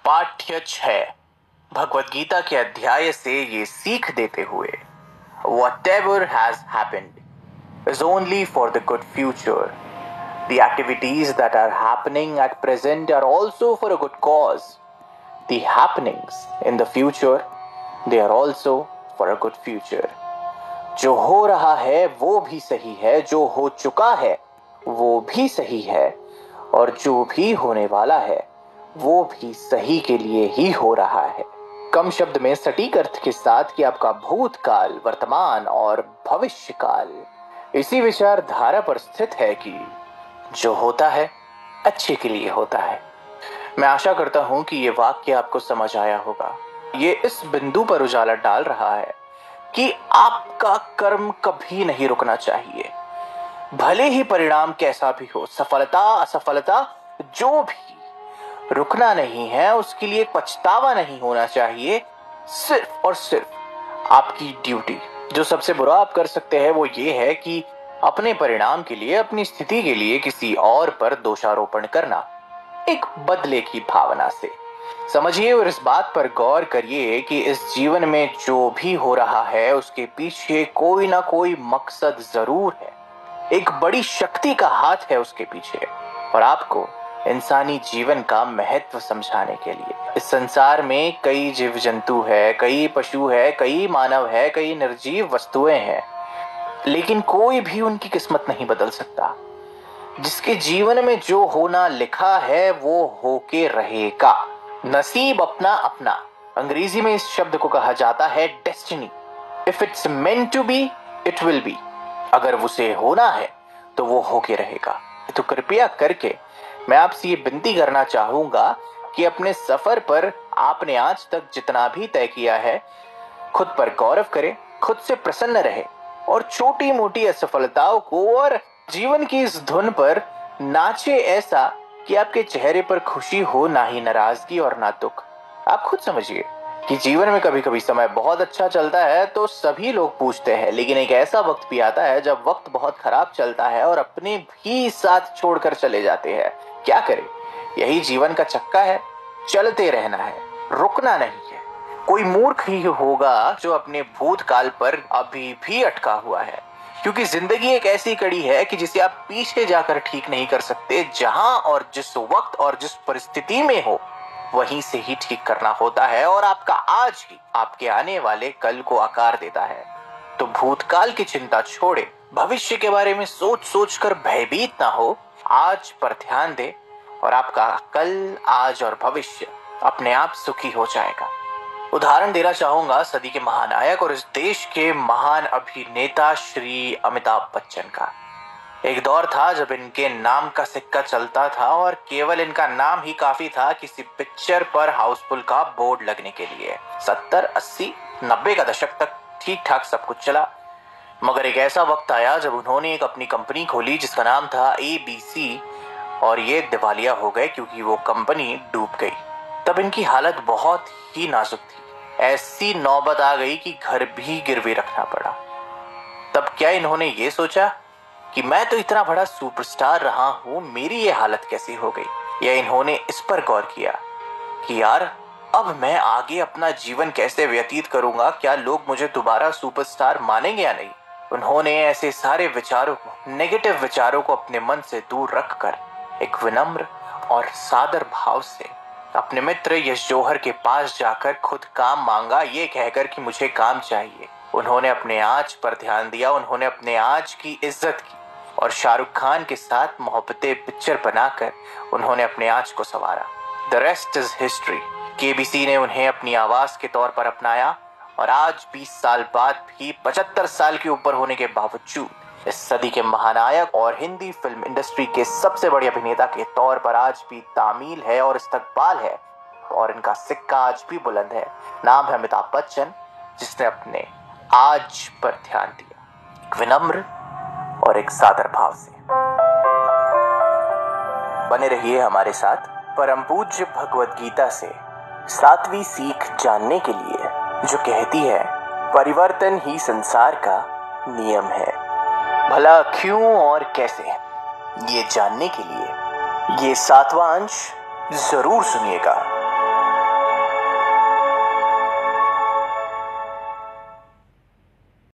पाठ्य 6 भगवद गीता के अध्याय से ये सीख देते हुए, whatever has happened is only for the good future. The activities that are happening at present are also for a good cause. The happenings in the future, they are also for a good future. जो हो रहा है वो भी सही है, जो हो चुका है वो भी सही है, और जो भी होने वाला है वो भी सही के लिए ही हो रहा है। कम शब्द में सटीक अर्थ के साथ कि आपका भूतकाल, वर्तमान और भविष्य काल इसी विचारधारा पर स्थित है कि जो होता है अच्छे के लिए होता है। मैं आशा करता हूं कि ये वाक्य आपको समझ आया होगा। ये इस बिंदु पर उजाला डाल रहा है कि आपका कर्म कभी नहीं रुकना चाहिए, भले ही परिणाम कैसा भी हो, सफलता असफलता जो भी, रुकना नहीं है, उसके लिए पछतावा नहीं होना चाहिए। सिर्फ और सिर्फ आपकी ड्यूटी, जो सबसे बुरा आप कर सकते हैं वो ये है कि अपने परिणाम के लिए, अपनी स्थिति के लिए किसी और पर दोषारोपण करना, एक बदले की भावना से। समझिए और इस बात पर गौर करिए कि इस जीवन में जो भी हो रहा है उसके पीछे कोई ना कोई मकसद जरूर है, एक बड़ी शक्ति का हाथ है उसके पीछे, और आपको इंसानी जीवन का महत्व समझाने के लिए। इस संसार में कई जीव जंतु है, कई पशु है, कई मानव है, कई निर्जीव वस्तुएं हैं, लेकिन कोई भी उनकी किस्मत नहीं बदल सकता। जिसके जीवन में जो होना लिखा है वो होके रहेगा। नसीब अपना अपना, अंग्रेजी में इस शब्द को कहा जाता है destiny. If it's meant to be it will be, अगर उसे होना है तो वो होके रहेगा। तो कृपया करके मैं आपसे ये विनती करना चाहूंगा कि अपने सफर पर आपने आज तक जितना भी तय किया है, खुद पर गौरव करें, खुद से प्रसन्न रहे, और छोटी मोटी असफलताओं को और जीवन की इस धुन पर नाचे ऐसा कि आपके चेहरे पर खुशी हो, ना ही नाराजगी और ना दुख। आप खुद समझिए कि जीवन में कभी कभी समय बहुत अच्छा चलता है तो सभी लोग पूछते हैं, लेकिन एक ऐसा वक्त भी आता है जब वक्त बहुत खराब चलता है और अपने भी साथ छोड़कर चले जाते हैं। क्या करें, यही जीवन का चक्का है, चलते रहना है, रुकना नहीं है। कोई मूर्ख ही होगा जो अपने भूतकाल पर अभी भी अटका हुआ है, क्योंकि जिंदगी एक ऐसी कड़ी है कि जिसे आप पीछे जाकर ठीक नहीं कर सकते। जहां और जिस वक्त और जिस परिस्थिति में हो वहीं से ही ठीक करना होता है, और आपका आज ही आपके आने वाले कल को आकार देता है। तो भूतकाल की चिंता छोड़े, भविष्य के बारे में सोच सोच कर भयभीत ना हो, आज पर ध्यान दे और आपका कल, आज और भविष्य अपने आप सुखी हो जाएगा। उदाहरण देना चाहूंगा सदी के महानायक और इस देश के महान अभिनेता श्री अमिताभ बच्चन का। एक दौर था जब इनके नाम का सिक्का चलता था और केवल इनका नाम ही काफी था किसी पिक्चर पर हाउसफुल का बोर्ड लगने के लिए। 70, 80, 90 का दशक तक ठीक ठाक सब कुछ चला, मगर एक ऐसा वक्त आया जब उन्होंने एक अपनी कंपनी खोली जिसका नाम था ABC, और ये दिवालिया हो गए क्योंकि वो कंपनी डूब गई। तब इनकी हालत बहुत ही नाजुक थी, ऐसी नौबत आ गई कि घर भी गिरवी रखना पड़ा। तब क्या इन्होंने ये सोचा कि मैं तो इतना बड़ा सुपरस्टार रहा हूं, मेरी ये हालत कैसी हो गई? या इन्होंने इस पर गौर किया कि यार अब मैं आगे अपना जीवन कैसे व्यतीत करूंगा, क्या लोग मुझे दोबारा सुपरस्टार मानेंगे या नहीं? उन्होंने ऐसे सारे विचारों को, नेगेटिव विचारों को अपने मन से दूर रखकर एक विनम्र और सादर भाव से अपने मित्र यश जौहर के पास जाकर खुद काम मांगा, ये कहकर कि मुझे काम चाहिए। उन्होंने अपने आज पर ध्यान दिया, उन्होंने अपने आज की इज्जत की, और शाहरुख खान के साथ मोहब्बतें पिक्चर बनाकर उन्होंने अपने आज को संवारा। The rest is history. KBC ने उन्हें अपनी आवाज के तौर पर अपनाया, और आज 20 साल बाद भी 75 साल के ऊपर होने के बावजूद इस सदी के महानायक और हिंदी फिल्म इंडस्ट्री के सबसे बड़े अभिनेता के तौर पर आज भी तामील है और इस्तकबाल है, और इनका सिक्का आज भी बुलंद है। नाम है अमिताभ बच्चन, जिसने अपने आज पर ध्यान दिया, विनम्र और एक सादर भाव से। बने रहिए हमारे साथ परम पूज्य भगवद गीता से 7वीं सीख जानने के लिए, जो कहती है परिवर्तन ही संसार का नियम है। भला क्यों और कैसे, ये जानने के लिए ये 7वां अंश जरूर सुनिएगा।